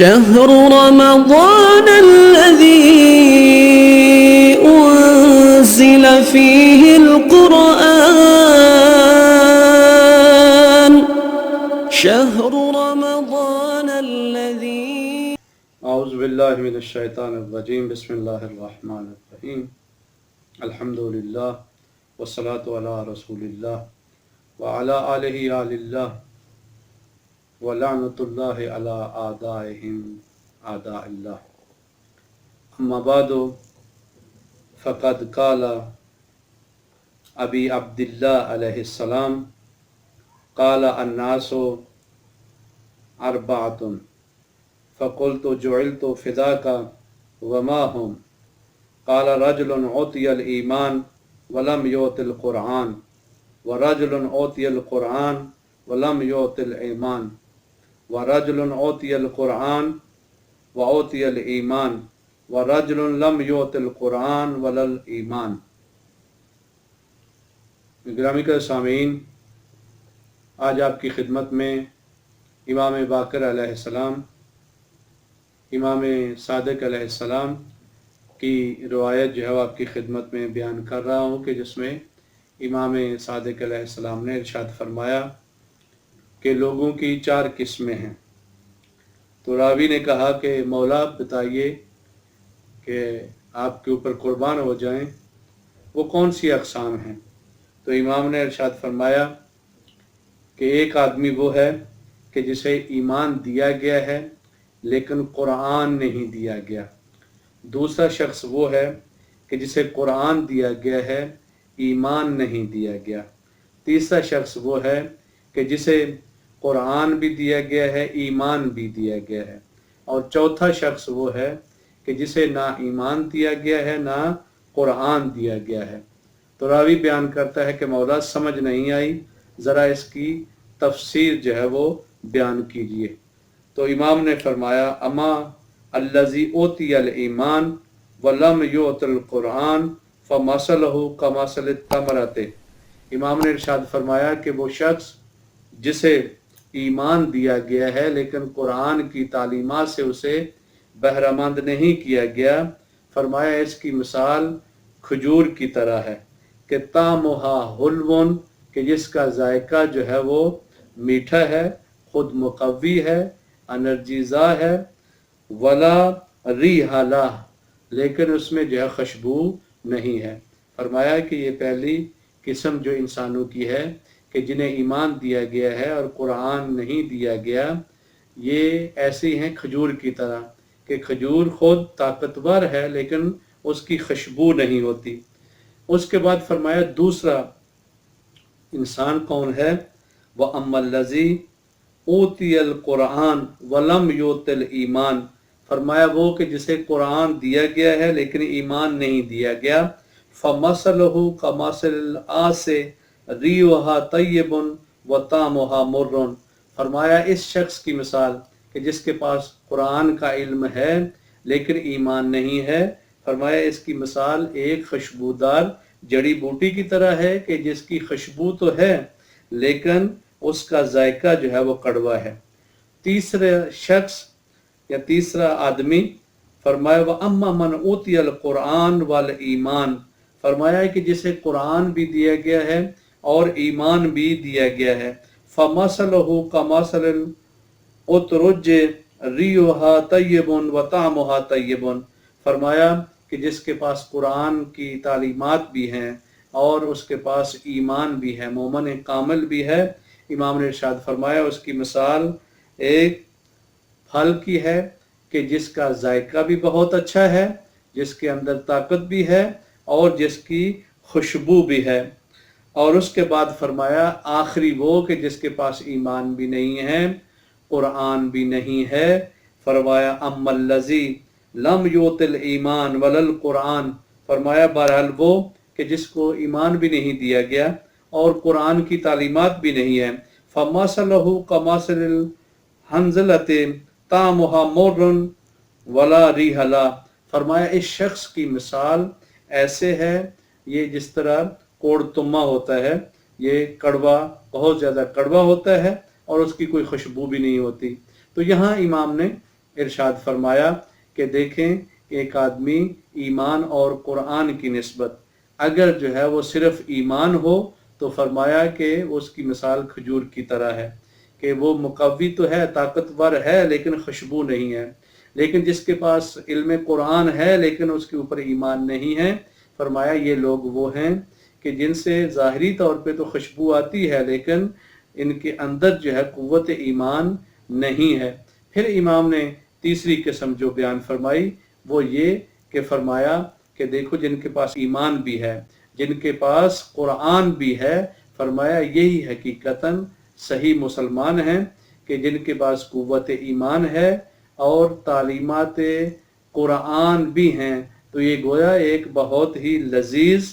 شهر رمضان الذي أنزل فيه القرآن شهر رمضان الذي اعوذ باللہ من الشیطان الرجیم بسم اللہ الرحمن الرحیم الحمد للہ والصلاة علی رسول اللہ وعلی آلہ آل اللہ ولعنۃ اللہ علی اعدائہم اعداء اللہ اما بعد فقد قال ابی عبداللہ علیہ السلام قال الناس اربعۃ فقلت جعلت فداك وما هم قال رجل عطي الإيمان ولم يعط القرآن ورجل عطي القرآن ولم يعط الإيمان ورجل عطي القرآن وعطي الإيمان ورجل لم يعط القرآن ولا الإيمان۔ گرامی کے سامعین، آج آپ کی خدمت میں امام باقر علیہ السلام، امام صادق علیہ السلام کی روایت جو ہے وہ آپ کی خدمت میں بیان کر رہا ہوں کہ جس میں امام صادق علیہ السلام نے ارشاد فرمایا کہ لوگوں کی 4 قسمیں ہیں۔ تو راوی نے کہا کہ مولا بتائیے کہ آپ کے اوپر قربان ہو جائیں وہ کون سی اقسام ہیں؟ تو امام نے ارشاد فرمایا کہ ایک آدمی وہ ہے کہ جسے ایمان دیا گیا ہے لیکن قرآن نہیں دیا گیا۔ دوسرا شخص وہ ہے کہ جسے قرآن دیا گیا ہے ایمان نہیں دیا گیا۔ تیسرا شخص وہ ہے کہ جسے قرآن بھی دیا گیا ہے ایمان بھی دیا گیا ہے، اور چوتھا شخص وہ ہے کہ جسے نہ ایمان دیا گیا ہے نہ قرآن دیا گیا ہے۔ تو راوی بیان کرتا ہے کہ مولا سمجھ نہیں آئی، ذرا اس کی تفسیر جو ہے وہ بیان کیجیے۔ تو امام نے فرمایا اما الذی اوتی الایمان ولم یعط القرآن فمثلہ کمثل التمرۃ۔ امام نے ارشاد فرمایا کہ وہ شخص جسے ایمان دیا گیا ہے لیکن قرآن کی تعلیمات سے اسے بہرہ مند نہیں کیا گیا، فرمایا اس کی مثال کھجور کی طرح ہے کہ طعمھا حلو، کہ جس کا ذائقہ جو ہے وہ میٹھا ہے، خود مقوی ہے، انرجیزا ہے، ولا ریح لہ، لیکن اس میں جو ہے خوشبو نہیں ہے۔ فرمایا کہ یہ پہلی قسم جو انسانوں کی ہے کہ جنہیں ایمان دیا گیا ہے اور قرآن نہیں دیا گیا، یہ ایسی ہیں کھجور کی طرح کہ کھجور خود طاقتور ہے لیکن اس کی خوشبو نہیں ہوتی۔ اس کے بعد فرمایا دوسرا انسان کون ہے؟ وَأَمَّا الَّذِي اوتی القرآن ولم یعط الایمان، فرمایا وہ کہ جسے قرآن دیا گیا ہے لیکن ایمان نہیں دیا گیا، فمثلہ کمثل العاص ریحھا طیب وطعمھا مر، فرمایا اس شخص کی مثال کہ جس کے پاس قرآن کا علم ہے لیکن ایمان نہیں ہے، فرمایا اس کی مثال ایک خوشبودار جڑی بوٹی کی طرح ہے کہ جس کی خوشبو تو ہے لیکن اس کا ذائقہ جو ہے وہ کڑوا ہے۔ تیسرا شخص یا تیسرا آدمی فرمایا وَأَمَّا مَنْ أُوتِيَ الْقُرْآنَ وَالْإِيمَانَ، فرمایا کہ جسے قرآن بھی دیا گیا ہے اور ایمان بھی دیا گیا ہے، فَمَثَلُهُ كَمَثَلِ الْأُتْرُجِّ رِيحُهَا طَيِّبٌ وَطَعْمُهَا طَيِّبٌ، فرمایا کہ جس کے پاس قرآن کی تعلیمات بھی ہیں اور اس کے پاس ایمان بھی ہے، مومن کامل بھی ہے، امام نے ارشاد فرمایا اس کی مثال ایک پھل کی ہے کہ جس کا ذائقہ بھی بہت اچھا ہے، جس کے اندر طاقت بھی ہے اور جس کی خوشبو بھی ہے۔ اور اس کے بعد فرمایا آخری وہ کہ جس کے پاس ایمان بھی نہیں ہے، قرآن بھی نہیں ہے، فرمایا اما الذی لم یعط الایمان ولا القرآن، فرمایا بہرحال وہ کہ جس کو ایمان بھی نہیں دیا گیا اور قرآن کی تعلیمات بھی نہیں ہے، فمثلہ کمثل الحنظلۃ طعمھا مر ولا ریح لہ، فرمایا اس شخص کی مثال ایسے ہے یہ جس طرح کوڑ تما ہوتا ہے، یہ کڑوا، بہت زیادہ کڑوا ہوتا ہے اور اس کی کوئی خوشبو بھی نہیں ہوتی۔ تو یہاں امام نے ارشاد فرمایا کہ دیکھیں کہ ایک آدمی ایمان اور قرآن کی نسبت اگر جو ہے وہ صرف ایمان ہو تو فرمایا کہ اس کی مثال کھجور کی طرح ہے کہ وہ مقوی تو ہے، طاقتور ہے، لیکن خوشبو نہیں ہے۔ لیکن جس کے پاس علم قرآن ہے لیکن اس کے اوپر ایمان نہیں ہے، فرمایا یہ لوگ وہ ہیں کہ جن سے ظاہری طور پہ تو خوشبو آتی ہے لیکن ان کے اندر جو ہے قوت ایمان نہیں ہے۔ پھر امام نے تیسری قسم جو بیان فرمائی وہ یہ کہ فرمایا کہ دیکھو جن کے پاس ایمان بھی ہے، جن کے پاس قرآن بھی ہے، فرمایا یہی حقیقتاً صحیح مسلمان ہیں کہ جن کے پاس قوت ایمان ہے اور تعلیمات قرآن بھی ہیں۔ تو یہ گویا ایک بہت ہی لذیذ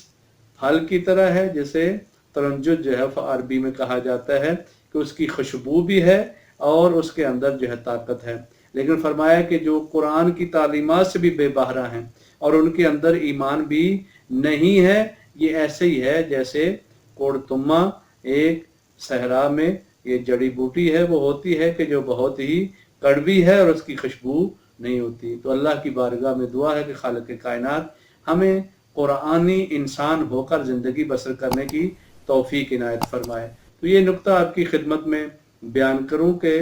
پھل کی طرح ہے جسے ترنجد جو ہے عربی میں کہا جاتا ہے کہ اس کی خوشبو بھی ہے اور اس کے اندر جو ہے طاقت ہے۔ لیکن فرمایا کہ جو قرآن کی تعلیمات سے بھی بے بہرہ ہیں اور ان کے اندر ایمان بھی نہیں ہے، یہ ایسے ہی ہے جیسے کوڑتما ایک صحرا میں یہ جڑی بوٹی ہے وہ ہوتی ہے کہ جو بہت ہی کڑوی ہے اور اس کی خوشبو نہیں ہوتی۔ تو اللہ کی بارگاہ میں دعا ہے کہ خالق کائنات ہمیں قرآنی انسان ہو کر زندگی بسر کرنے کی توفیق عنایت فرمائے۔ تو یہ نقطہ آپ کی خدمت میں بیان کروں کہ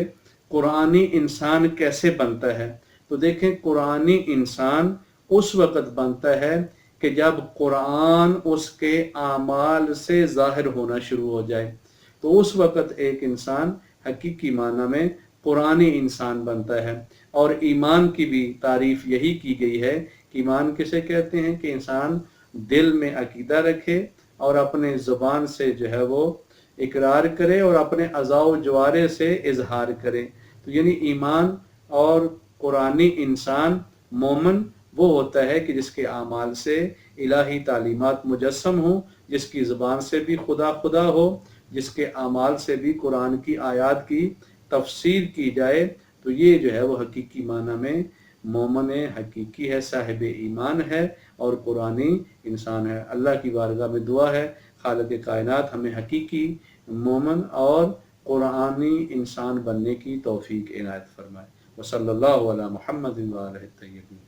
قرآنی انسان کیسے بنتا ہے۔ تو دیکھیں قرآنی انسان اس وقت بنتا ہے کہ جب قرآن اس کے اعمال سے ظاہر ہونا شروع ہو جائے، تو اس وقت ایک انسان حقیقی معنی میں قرآنی انسان بنتا ہے۔ اور ایمان کی بھی تعریف یہی کی گئی ہے کہ ایمان کسے کہتے ہیں کہ انسان دل میں عقیدہ رکھے اور اپنے زبان سے جو ہے وہ اقرار کرے اور اپنے اعضاء و جوارح سے اظہار کرے۔ تو یعنی ایمان اور قرآنی انسان مومن وہ ہوتا ہے کہ جس کے اعمال سے الہی تعلیمات مجسم ہوں، جس کی زبان سے بھی خدا خدا ہو، جس کے اعمال سے بھی قرآن کی آیات کی تفسیر کی جائے، تو یہ جو ہے وہ حقیقی معنی میں مومن حقیقی ہے، صاحب ایمان ہے اور قرآنی انسان ہے۔ اللہ کی بارگاہ میں دعا ہے خالق کائنات ہمیں حقیقی مومن اور قرآنی انسان بننے کی توفیق عنایت فرمائے۔ وصلی اللہ علی محمد وآلہ الطیبین۔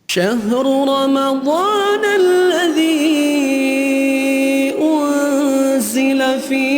شهر رمضان الذي أنزل فيه